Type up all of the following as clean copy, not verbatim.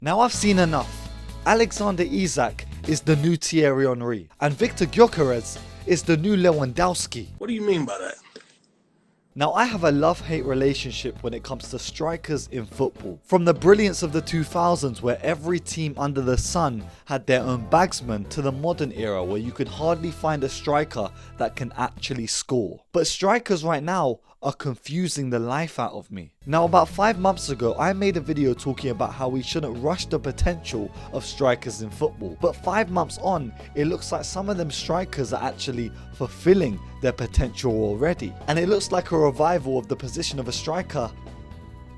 Now I've seen enough. Alexander Isak is the new Thierry Henry, and Victor Gyökeres is the new Lewandowski. What do you mean by that? Now I have a love-hate relationship when it comes to strikers in football. From the brilliance of the 2000s where every team under the sun had their own bagsman, to the modern era where you could hardly find a striker that can actually score. But strikers right now are confusing the life out of me. Now about 5 months ago I made a video talking about how we shouldn't rush the potential of strikers in football, but 5 months on it looks like some of them strikers are actually fulfilling their potential already, and it looks like a revival of the position of a striker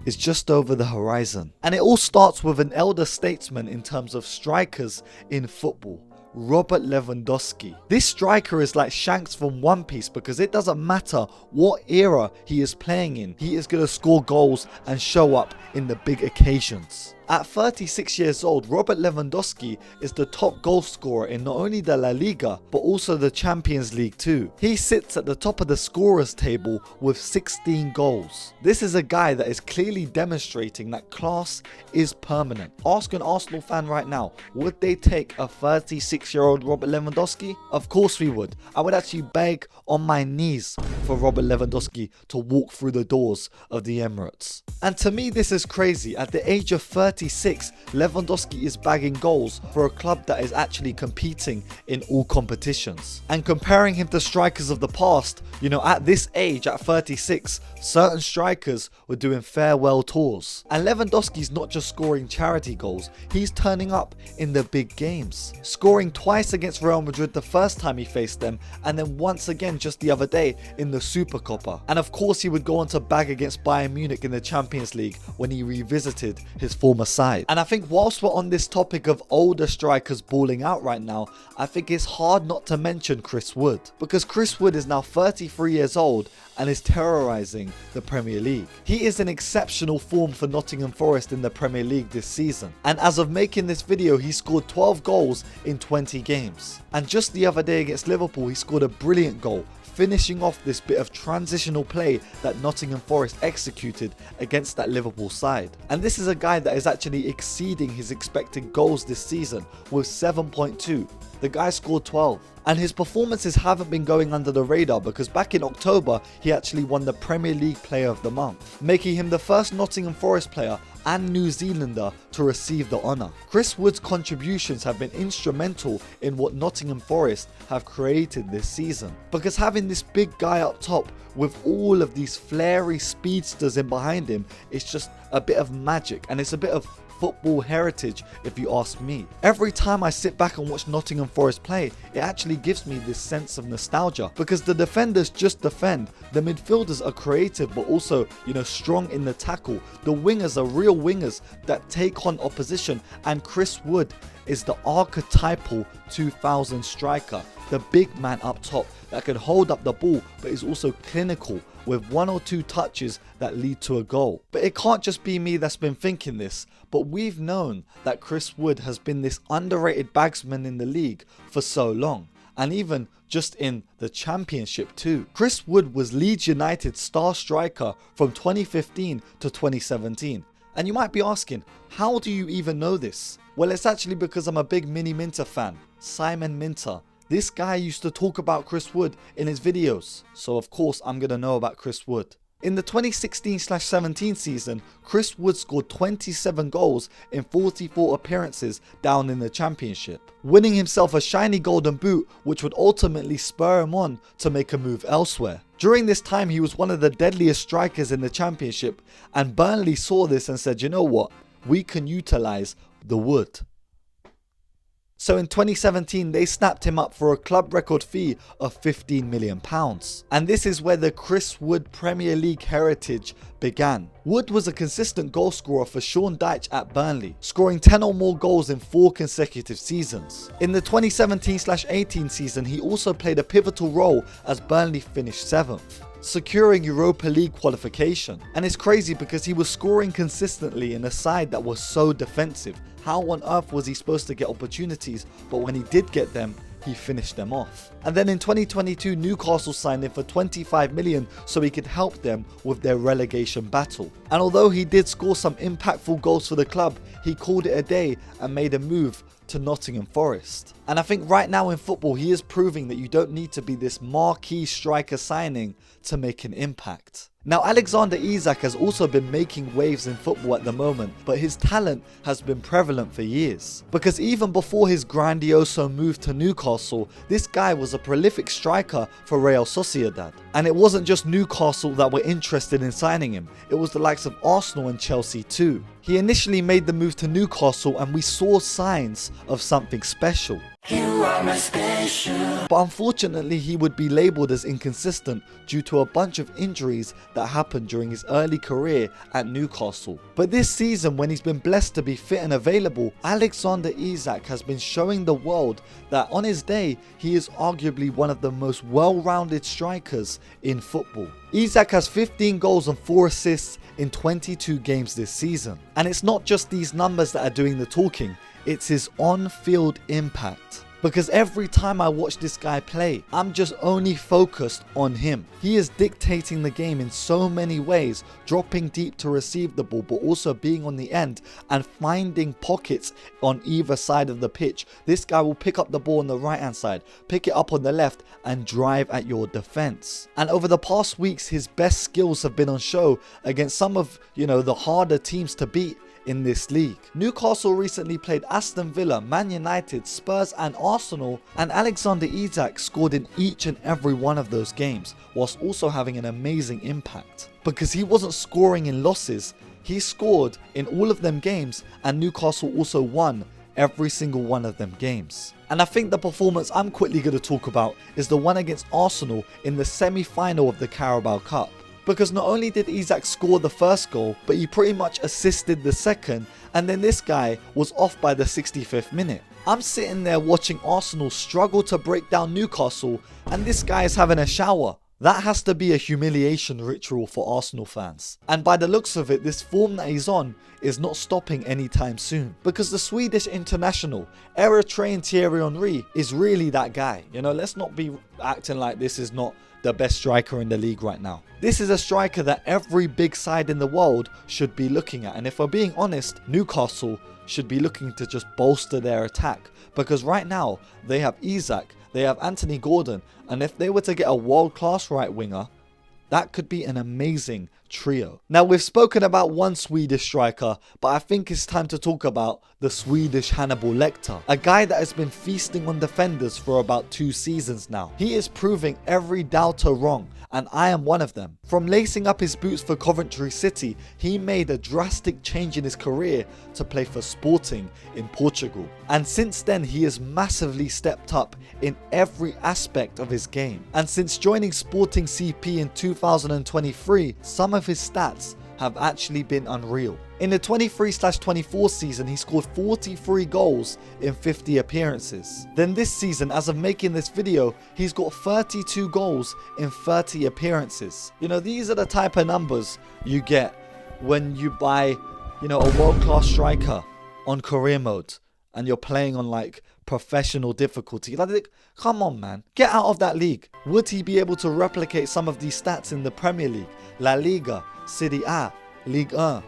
is just over the horizon. And it all starts with an elder statesman in terms of strikers in football, Robert Lewandowski. This striker is like Shanks from One Piece because it doesn't matter what era he is playing in, he is going to score goals and show up in the big occasions. At 36 years old, Robert Lewandowski is the top goal scorer in not only the La Liga but also the Champions League too. He sits at the top of the scorers table with 16 goals. This is a guy that is clearly demonstrating that class is permanent. Ask an Arsenal fan right now, would they take a 36-year-old Robert Lewandowski? Of course we would. I would actually beg on my knees for Robert Lewandowski to walk through the doors of the Emirates. And to me this is crazy. At the age of 36, Lewandowski is bagging goals for a club that is actually competing in all competitions. And comparing him to strikers of the past, you know, at this age, at 36, certain strikers were doing farewell tours. And Lewandowski's not just scoring charity goals, he's turning up in the big games. Scoring twice against Real Madrid the first time he faced them, and then once again just the other day in the Supercopa. And of course he would go on to bag against Bayern Munich in the Champions League when he revisited his former side. And I think whilst we're on this topic of older strikers balling out right now, I think it's hard not to mention Chris Wood, because Chris Wood is now 33 years old and is terrorising the Premier League. He is in exceptional form for Nottingham Forest in the Premier League this season, and as of making this video he scored 12 goals in 20 games. And just the other day against Liverpool he scored a brilliant goal, finishing off this bit of transitional play that Nottingham Forest executed against that Liverpool side. And this is a guy that is actually exceeding his expected goals this season with 7.2. The guy scored 12. And his performances haven't been going under the radar because back in October he actually won the Premier League Player of the Month, making him the first Nottingham Forest player and New Zealander to receive the honour. Chris Wood's contributions have been instrumental in what Nottingham Forest have created this season, because having this big guy up top with all of these flary speedsters in behind him is just a bit of magic, and it's a bit of football heritage if you ask me. Every time I sit back and watch Nottingham Forest play, it actually gives me this sense of nostalgia, because the defenders just defend, the midfielders are creative but also, you know, strong in the tackle, the wingers are real wingers that take on opposition, and Chris Wood is the archetypal 2000 striker, the big man up top that can hold up the ball but is also clinical with 1 or 2 touches that lead to a goal. But it can't just be me that's been thinking this, but we've known that Chris Wood has been this underrated bagsman in the league for so long, and even just in the Championship too. Chris Wood was Leeds United's star striker from 2015 to 2017. And you might be asking, how do you even know this? Well, it's actually because I'm a big Mini Minter fan, Simon Minter. This guy used to talk about Chris Wood in his videos, so of course I'm gonna know about Chris Wood. In the 2016/17 season, Chris Wood scored 27 goals in 44 appearances down in the Championship, winning himself a shiny golden boot which would ultimately spur him on to make a move elsewhere. During this time he was one of the deadliest strikers in the Championship, and Burnley saw this and said, you know what, we can utilise the Wood. So in 2017 they snapped him up for a club record fee of £15 million. And this is where the Chris Wood Premier League heritage began. Wood was a consistent goal scorer for Sean Dyche at Burnley, scoring 10 or more goals in 4 consecutive seasons. In the 2017/18 season he also played a pivotal role as Burnley finished 7th, securing Europa League qualification. And it's crazy because he was scoring consistently in a side that was so defensive. How on earth was he supposed to get opportunities? But when he did get them, he finished them off. And then in 2022, Newcastle signed him for 25 million so he could help them with their relegation battle. And although he did score some impactful goals for the club, he called it a day and made a move to Nottingham Forest. And I think right now in football, he is proving that you don't need to be this marquee striker signing to make an impact. Now, Alexander Isak has also been making waves in football at the moment, but his talent has been prevalent for years. Because even before his grandioso move to Newcastle, this guy was a prolific striker for Real Sociedad. And it wasn't just Newcastle that were interested in signing him, it was the likes of Arsenal and Chelsea too. He initially made the move to Newcastle and we saw signs of something special. But unfortunately, he would be labelled as inconsistent due to a bunch of injuries that happened during his early career at Newcastle. But this season, when he's been blessed to be fit and available, Alexander Isak has been showing the world that on his day, he is arguably one of the most well-rounded strikers in football. Isak has 15 goals and 4 assists in 22 games this season. And it's not just these numbers that are doing the talking, it's his on-field impact. Because every time I watch this guy play, I'm just only focused on him. He is dictating the game in so many ways, dropping deep to receive the ball, but also being on the end and finding pockets on either side of the pitch. This guy will pick up the ball on the right hand side, pick it up on the left and drive at your defense. And over the past weeks, his best skills have been on show against some of, the harder teams to beat in this league. Newcastle recently played Aston Villa, Man United, Spurs and Arsenal, and Alexander Isak scored in each and every one of those games, whilst also having an amazing impact. Because he wasn't scoring in losses, he scored in all of them games, and Newcastle also won every single one of them games. And I think the performance I'm quickly going to talk about is the one against Arsenal in the semi-final of the Carabao Cup. Because not only did Isak score the first goal, but he pretty much assisted the second, and then this guy was off by the 65th minute. I'm sitting there watching Arsenal struggle to break down Newcastle, and this guy is having a shower. That has to be a humiliation ritual for Arsenal fans. And by the looks of it, this form that he's on is not stopping anytime soon. Because the Swedish international, Eritrean Thierry Henry, is really that guy. Let's not be acting like this is not the best striker in the league right now. This is a striker that every big side in the world should be looking at. And if we're being honest, Newcastle should be looking to just bolster their attack. Because right now, they have Isak, they have Anthony Gordon, and if they were to get a world-class right winger, that could be an amazing trio. Now, we've spoken about one Swedish striker, but I think it's time to talk about the Swedish Hannibal Lecter, a guy that has been feasting on defenders for about 2 seasons now. He is proving every doubter wrong, and I am one of them. From lacing up his boots for Coventry City, he made a drastic change in his career to play for Sporting in Portugal. And since then, he has massively stepped up in every aspect of his game. And since joining Sporting CP in 2023, some of his stats have actually been unreal. In the 23/24 season, he scored 43 goals in 50 appearances. Then this season, as of making this video, he's got 32 goals in 30 appearances. These are the type of numbers you get when you buy, a world-class striker on career mode and you're playing on professional difficulty. Come on, man, get out of that league. Would he be able to replicate some of these stats in the Premier League, La Liga, Serie A, Ligue 1?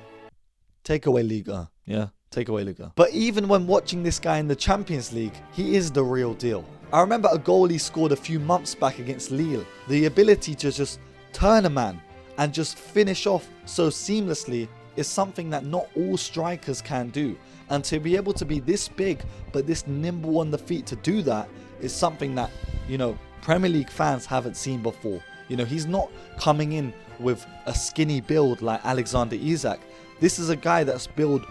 Take away Ligue 1, yeah? Take away Ligue 1. But even when watching this guy in the Champions League, he is the real deal. I remember a goal he scored a few months back against Lille. The ability to just turn a man and just finish off so seamlessly is something that not all strikers can do. And to be able to be this big, but this nimble on the feet to do that is something that, Premier League fans haven't seen before. He's not coming in with a skinny build like Alexander Isak. This is a guy that's built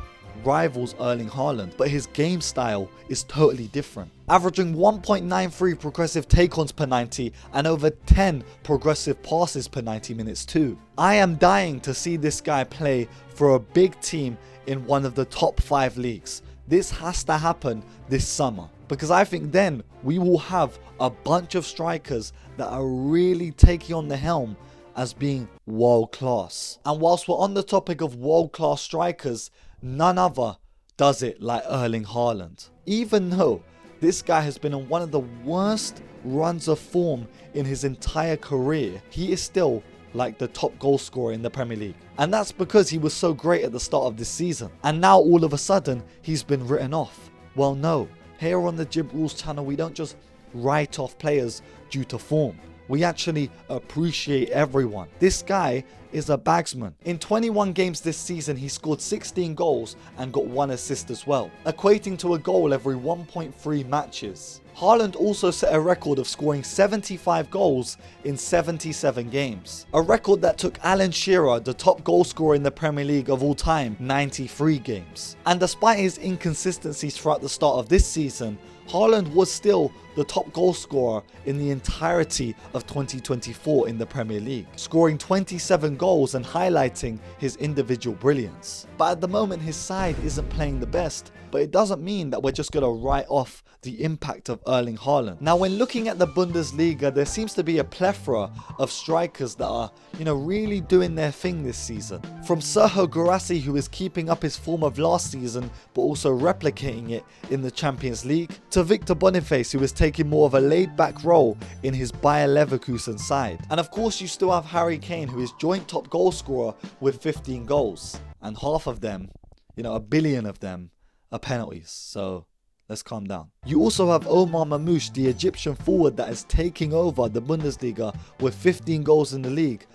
rivals Erling Haaland, but his game style is totally different. Averaging 1.93 progressive take-ons per 90 and over 10 progressive passes per 90 minutes too. I am dying to see this guy play for a big team in one of the top 5 leagues. This has to happen this summer, because I think then we will have a bunch of strikers that are really taking on the helm as being world class. And whilst we're on the topic of world class strikers, none other does it like Erling Haaland. Even though this guy has been on one of the worst runs of form in his entire career. He is still like the top goal scorer in the Premier League. And that's because he was so great at the start of this season. And now all of a sudden, he's been written off. Well, no. Here on the Jib Rules channel, we don't just write off players due to form. We actually appreciate everyone. This guy is a bagsman. In 21 games this season, he scored 16 goals and got 1 assist as well, equating to a goal every 1.3 matches. Haaland also set a record of scoring 75 goals in 77 games. A record that took Alan Shearer, the top goal scorer in the Premier League of all time, 93 games. And despite his inconsistencies throughout the start of this season, Haaland was still the top goal scorer in the entirety of 2024 in the Premier League, scoring 27 goals and highlighting his individual brilliance. But at the moment his side isn't playing the best, but it doesn't mean that we're just going to write off the impact of Erling Haaland. Now when looking at the Bundesliga, there seems to be a plethora of strikers that are, really doing their thing this season. From Sergio Guirassy, who is keeping up his form of last season but also replicating it in the Champions League, to Victor Boniface, who is taking more of a laid-back role in his Bayer Leverkusen side. And of course you still have Harry Kane, who is joint top goal scorer with 15 goals. And half of them, a billion of them, are penalties. So let's calm down. You also have Omar Mamouche, the Egyptian forward that is taking over the Bundesliga with 15 goals in the league.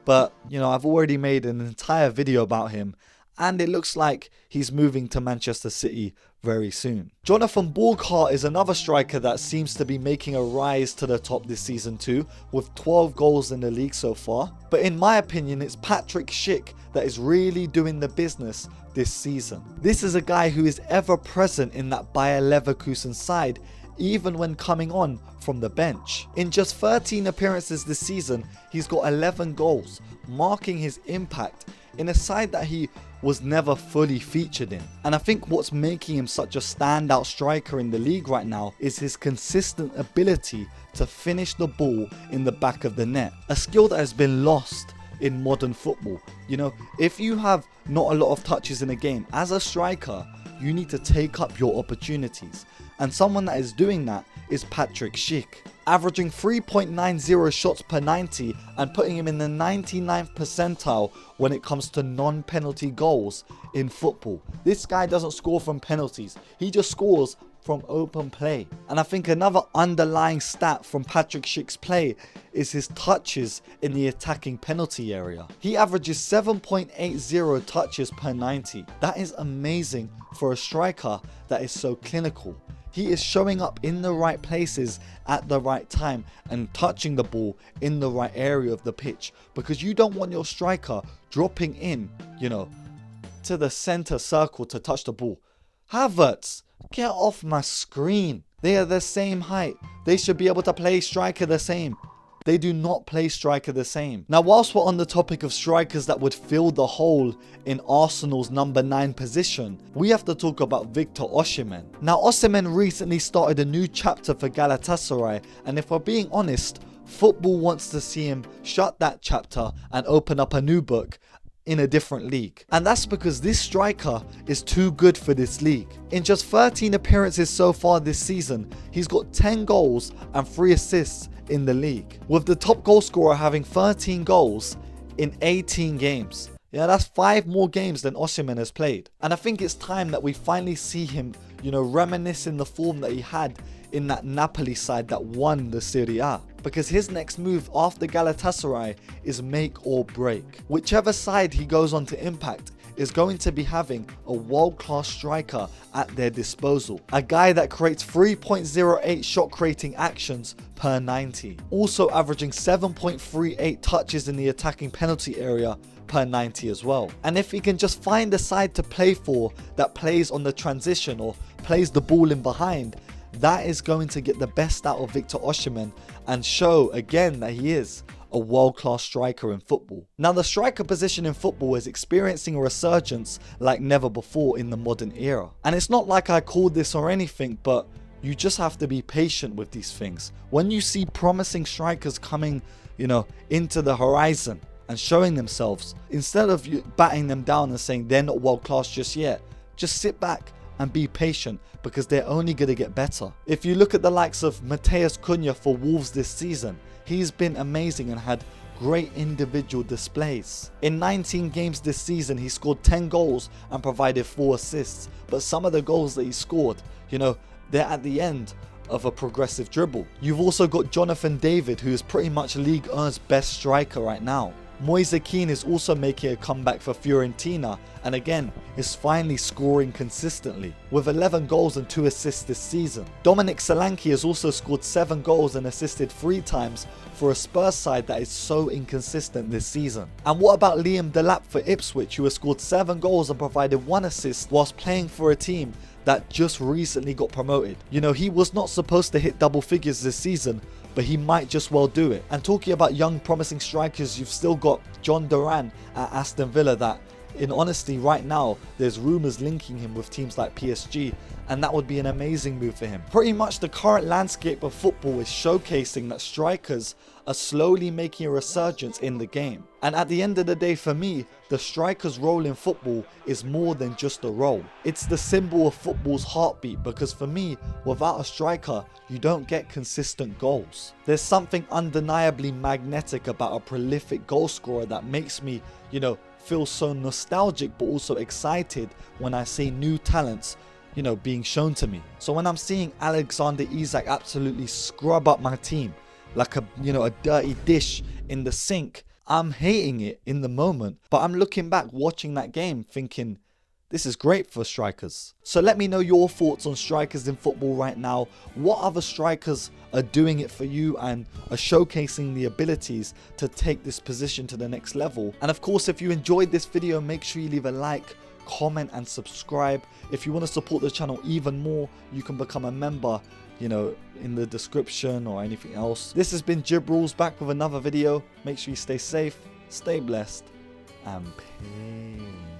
But, I've already made an entire video about him, and it looks like he's moving to Manchester City very soon. Jonathan Borghardt is another striker that seems to be making a rise to the top this season too, with 12 goals in the league so far. But in my opinion, it's Patrick Schick that is really doing the business this season. This is a guy who is ever present in that Bayer Leverkusen side, even when coming on from the bench. In just 13 appearances this season, he's got 11 goals, marking his impact in a side that he was never fully featured in. And I think what's making him such a standout striker in the league right now is his consistent ability to finish the ball in the back of the net, a skill that has been lost in modern football. If you have not a lot of touches in a game, as a striker, you need to take up your opportunities. And someone that is doing that is Patrick Schick, averaging 3.90 shots per 90 and putting him in the 99th percentile when it comes to non-penalty goals in football. This guy doesn't score from penalties, he just scores from open play. And I think another underlying stat from Patrick Schick's play is his touches in the attacking penalty area. He averages 7.80 touches per 90. That is amazing for a striker that is so clinical. He is showing up in the right places at the right time and touching the ball in the right area of the pitch, because you don't want your striker dropping in, to the center circle to touch the ball. Havertz, get off my screen. They are the same height. They should be able to play striker the same. They do not play striker the same. Now, whilst we're on the topic of strikers that would fill the hole in Arsenal's number 9 position, we have to talk about Victor Osimhen. Now, Osimhen recently started a new chapter for Galatasaray, and if we're being honest, football wants to see him shut that chapter and open up a new book in a different league. And that's because this striker is too good for this league. In just 13 appearances so far this season, he's got 10 goals and 3 assists in the league, with the top goal scorer having 13 goals in 18 games. Yeah, that's 5 more games than Osimhen has played. And I think it's time that we finally see him, reminiscing the form that he had in that Napoli side that won the Serie A. Because his next move after Galatasaray is make or break. Whichever side he goes on to impact is going to be having a world-class striker at their disposal. A guy that creates 3.08 shot creating actions per 90. Also averaging 7.38 touches in the attacking penalty area per 90 as well. And if he can just find a side to play for that plays on the transition or plays the ball in behind, that is going to get the best out of Victor Osimhen and show again that he is a world-class striker in football. Now, the striker position in football is experiencing a resurgence like never before in the modern era. And it's not like I called this or anything, but you just have to be patient with these things. When you see promising strikers coming, into the horizon and showing themselves, instead of you batting them down and saying they're not world-class just yet, just sit back and be patient because they're only going to get better. If you look at the likes of Matheus Cunha for Wolves this season, he's been amazing and had great individual displays. In 19 games this season, he scored 10 goals and provided 4 assists. But some of the goals that he scored, they're at the end of a progressive dribble. You've also got Jonathan David, who is pretty much Ligue 1's best striker right now. Moise Kean is also making a comeback for Fiorentina and again is finally scoring consistently with 11 goals and 2 assists this season. Dominic Solanke has also scored 7 goals and assisted 3 times for a Spurs side that is so inconsistent this season. And what about Liam Delap for Ipswich, who has scored 7 goals and provided 1 assist whilst playing for a team that just recently got promoted? He was not supposed to hit double figures this season, but he might just well do it. And talking about young promising strikers, you've still got John Duran at Aston Villa that, in honesty, right now there's rumours linking him with teams like PSG, and that would be an amazing move for him. Pretty much the current landscape of football is showcasing that strikers are slowly making a resurgence in the game. And at the end of the day, for me, the striker's role in football is more than just a role. It's the symbol of football's heartbeat, because for me, without a striker, you don't get consistent goals. There's something undeniably magnetic about a prolific goal scorer that makes me, feel so nostalgic but also excited when I see new talents being shown to me. So when I'm seeing Alexander Isak absolutely scrub up my team like a dirty dish in the sink, I'm hating it in the moment, but I'm looking back watching that game thinking, this is great for strikers. So let me know your thoughts on strikers in football right now. What other strikers are doing it for you and are showcasing the abilities to take this position to the next level? And of course, if you enjoyed this video, make sure you leave a like, comment and subscribe. If you want to support the channel even more, you can become a member, in the description or anything else. This has been Jib Rules, back with another video. Make sure you stay safe, stay blessed, and peace.